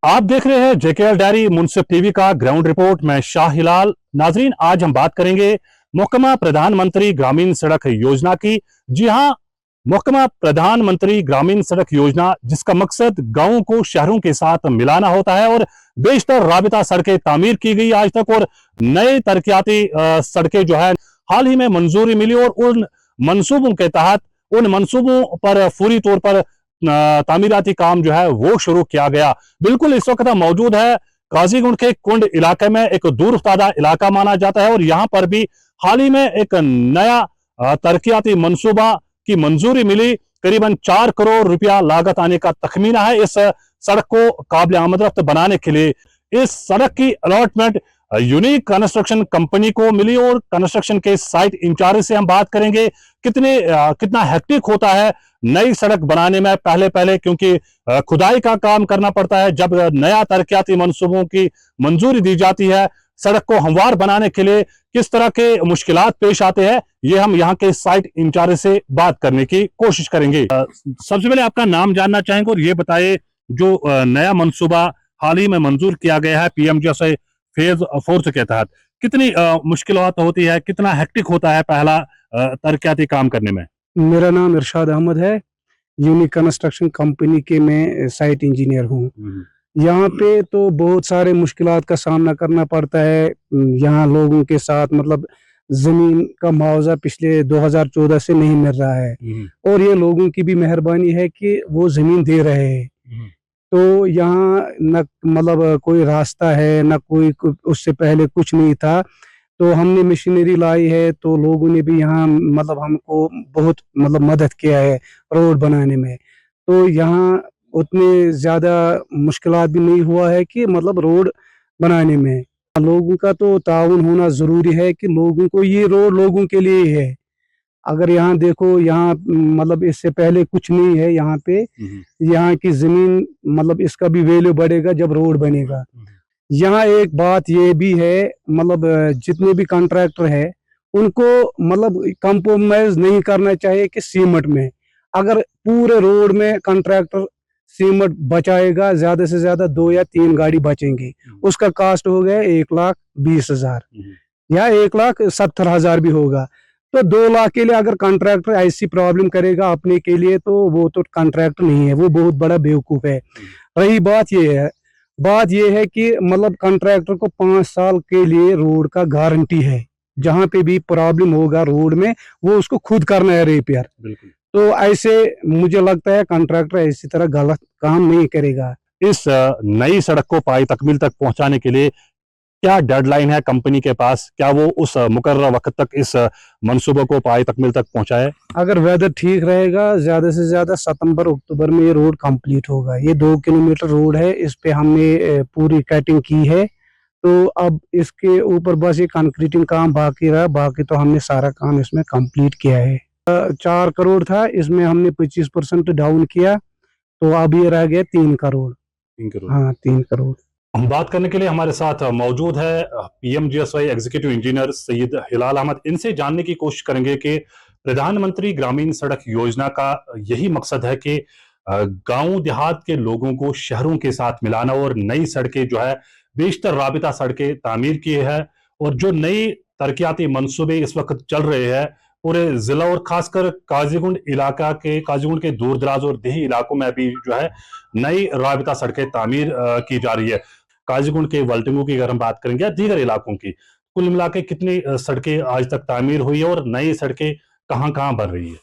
आप देख रहे हैं जेकेएल डायरी मुनसिफ टीवी का ग्राउंड रिपोर्ट। मैं शाह हिलाल। नाजरीन, आज हम बात करेंगे महकमा प्रधानमंत्री ग्रामीण सड़क योजना की। जी हां, महकमा प्रधानमंत्री ग्रामीण सड़क योजना, जिसका मकसद गांवों को शहरों के साथ मिलाना होता है और बेशतर राबिता सड़कें तामीर की गई आज तक, और नए तरक्याती सड़कें जो है हाल ही में मंजूरी मिली, और उन मंसूबों के तहत उन मंसूबों पर पूरी तौर पर तामीराती काम जो है वो शुरू किया गया। बिल्कुल इस वक्त मौजूद है काजीगुंड के कुंड इलाके में, एक दूर दराज इलाका माना जाता है, और यहाँ पर भी हाल ही में एक नया तरक्याती मंसूबा की मंजूरी मिली। करीबन 4 करोड़ रुपया लागत आने का तखमीना है इस सड़क को काबिल आमदरफ्त बनाने के लिए। इस सड़क की अलॉटमेंट यूनिक कंस्ट्रक्शन कंपनी को मिली, और कंस्ट्रक्शन के साइट इंचार्ज से हम बात करेंगे कितना हेक्टिक होता है नई सड़क बनाने में। पहले क्योंकि खुदाई का काम करना पड़ता है, जब नया तरक्याती मंसूबों की मंजूरी दी जाती है, सड़क को हमवार बनाने के लिए किस तरह के मुश्किलात पेश आते हैं, ये हम यहाँ के साइट इंचार्ज से बात करने की कोशिश करेंगे। सबसे पहले आपका नाम जानना चाहेंगे, और ये बताइए जो नया मंसूबा हाल ही में मंजूर किया गया है पीएमजीएसवाई फेज 4 के तहत, कितनी मुश्किलात होती है, कितना हेक्टिक होता है पहला तरक्याती काम करने में? मेरा नाम इरशाद अहमद है। यूनिक कंस्ट्रक्शन कंपनी के मैं साइट इंजीनियर हूँ। यहाँ पे तो बहुत सारे मुश्किलात का सामना करना पड़ता है। यहाँ लोगों के साथ मतलब जमीन का मुआवजा पिछले 2014 से नहीं मिल रहा है, और ये लोगों की भी मेहरबानी है कि वो जमीन दे रहे हैं। तो यहाँ न मतलब कोई रास्ता है न कोई उससे पहले कुछ नहीं था, तो हमने मशीनरी लाई है, तो लोगों ने भी यहाँ मतलब हमको बहुत मतलब मदद किया है रोड बनाने में। तो यहाँ उतने ज़्यादा मुश्किलात भी नहीं हुआ है कि मतलब रोड बनाने में। लोगों का तो ताउन होना ज़रूरी है कि लोगों को ये रोड लोगों के लिए ही है। अगर यहाँ देखो, यहाँ मतलब इससे पहले कुछ नहीं है यहाँ पे। यहाँ की ज़मीन मतलब इसका भी वैल्यू बढ़ेगा जब रोड बनेगा। यहाँ एक बात ये भी है, मतलब जितने भी कॉन्ट्रैक्टर है उनको मतलब कंप्रोमाइज नहीं करना चाहिए कि सीमेंट में। अगर पूरे रोड में कॉन्ट्रैक्टर सीमेंट बचाएगा, ज्यादा से ज्यादा 2 या 3 गाड़ी बचेंगी, उसका कास्ट हो गया 1,20,000 या 1,70,000 भी होगा। तो 2 लाख के लिए अगर कॉन्ट्रैक्टर ऐसी प्रॉब्लम करेगा अपने के लिए, तो वो तो कॉन्ट्रैक्टर नहीं है, वो बहुत बड़ा बेवकूफ है। रही बात ये है कि मतलब कॉन्ट्रैक्टर को 5 साल के लिए रोड का गारंटी है। जहां पे भी प्रॉब्लम होगा रोड में, वो उसको खुद करना है रिपेयर। तो ऐसे मुझे लगता है कॉन्ट्रैक्टर इसी तरह गलत काम नहीं करेगा। इस नई सड़क को पाई तकमील तक पहुंचाने के लिए क्या डेडलाइन है कंपनी के पास? क्या वो उस मुकर्रर वक्त तक इस मंसूबे को पाई तकमील तक पहुंचाए? अगर वेदर ठीक रहेगा, ज्यादा से ज्यादा सितंबर अक्टूबर में ये रोड कंप्लीट होगा। ये 2 किलोमीटर रोड है, इस पे हमने पूरी कटिंग की है। तो अब इसके ऊपर बस ये कंक्रीटिंग काम बाकी रहा, बाकी तो हमने सारा काम इसमें कंप्लीट किया है। 4 करोड़ था, इसमें हमने 25% डाउन किया, तो अब ये रह गया 3 करोड़। 3 करोड़? हाँ, 3 करोड़। हम बात करने के लिए हमारे साथ मौजूद है पीएमजीएसवाई एग्जीक्यूटिव इंजीनियर सैयद हिलाल अहमद। इनसे जानने की कोशिश करेंगे कि प्रधानमंत्री ग्रामीण सड़क योजना का यही मकसद है कि गांव देहात के लोगों को शहरों के साथ मिलाना, और नई सड़कें जो है बेशतर राबिता सड़कें तामीर की है, और जो नई तरक्याती मंसूबे इस वक्त चल रहे हैं पूरे जिला और खासकर काजीगुंड के दूर दराज और देही इलाकों में भी जो है नई राबिता सड़कें तामीर की जा रही है। काजीगुंड के वल्टिंगो की अगर हम बात करेंगे या दीगर इलाकों की, कुल मिला के कितनी सड़कें आज तक तामीर हुई है, और नई सड़कें कहाँ कहाँ बन रही है?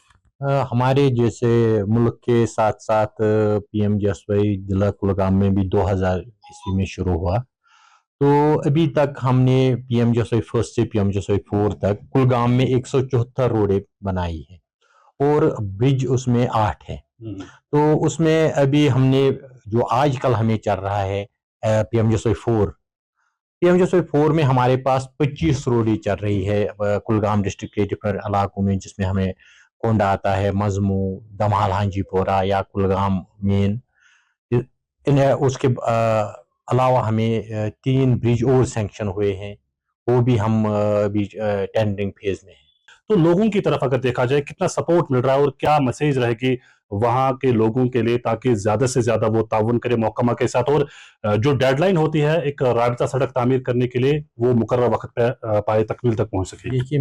हमारे जैसे मुल्क के साथ साथ पीएमजीएसवाई जिला कुलगाम में भी 2000 ईस्वी में शुरू हुआ। तो अभी तक हमने पीएमजीएसवाई फर्स्ट से पीएमजीएसवाई 4 तक कुलगाम में 174 रोडें बनाई है, और ब्रिज उसमें 8 है। तो उसमें अभी हमने जो आजकल हमें चल रहा है पीएमजीएसवाई 4 में हमारे पास 25 रोडें चल रही है कुलगाम डिस्ट्रिक्ट के डिफरेंट इलाकों में, जिसमें हमें कोंडा आता है, मजमू, दमहाल, हांजीपोरा या कुलगाम मेन। उसके अलावा हमें 3 ब्रिज और सैंक्शन हुए हैं, वो भी हम अभी टेंडरिंग फेज में हैं। तो लोगों की तरफ अगर देखा जाए कितना सपोर्ट मिल रहा है, और क्या मैसेज रहेगी वहाँ के लोगों के लिए, ताकि ज़्यादा से ज़्यादा वो ताउन करे महकमा के साथ, और जो डेडलाइन होती है एक राबिता सड़क तामीर करने के लिए, वो मुकर्रर वक्त पे पाए तकमील तक पहुँच सके। देखिए,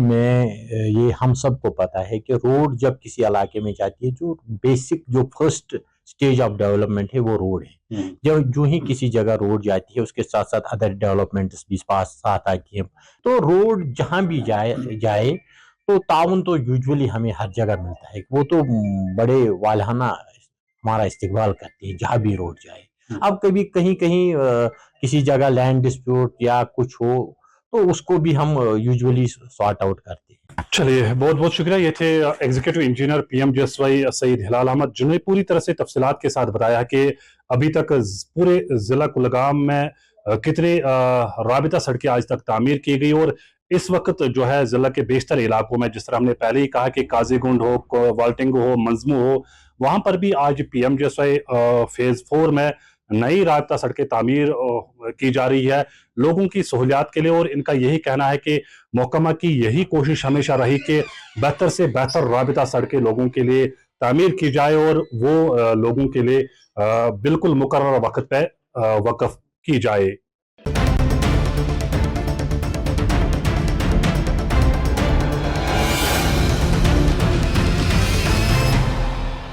ये हम सबको पता है कि रोड जब किसी इलाके में जाती है, जो बेसिक जो फर्स्ट स्टेज ऑफ डेवलपमेंट है वो रोड है। जब जो ही किसी जगह रोड जाती है, उसके साथ साथ अदर डेवलपमेंट्स भी साथ आती है। तो रोड जहाँ भी जाए तो ताउन तो यूजुअली हमें हर जगह मिलता है, वो तो बड़े वालहाना हमारा इस्तेकबाल करती है जहाँ भी रोड जाए। अब कभी कहीं कहीं किसी जगह लैंड डिस्प्यूट या कुछ हो तो उसको भी हम यूजुअली सॉर्ट आउट करते हैं। चलिए, बहुत बहुत शुक्रिया। ये थे एग्जीक्यूटिव इंजीनियर PMGSY सईद हिलाल अहमद, जिन्होंने पूरी तरह से तफसीलात के साथ बताया कि अभी तक पूरे जिला कुलगाम में कितने राबिता सड़कें आज तक तामीर की गई, और इस वक्त जो है जिला के बेशतर इलाकों में, जिस तरह हमने पहले ही कहा कि काजीगुंड हो, वाल्टिंग हो, मंजमू हो, वहां पर भी आज PMGSY फेज 4 में नई राबिता सड़कें तामीर की जा रही है लोगों की सहूलियात के लिए। और इनका यही कहना है कि महकमा की यही कोशिश हमेशा रही कि बेहतर से बेहतर राबिता सड़कें लोगों के लिए तामीर की जाए, और वो लोगों के लिए बिल्कुल मुकर्रर वक्त पे वक़्फ़ की जाए।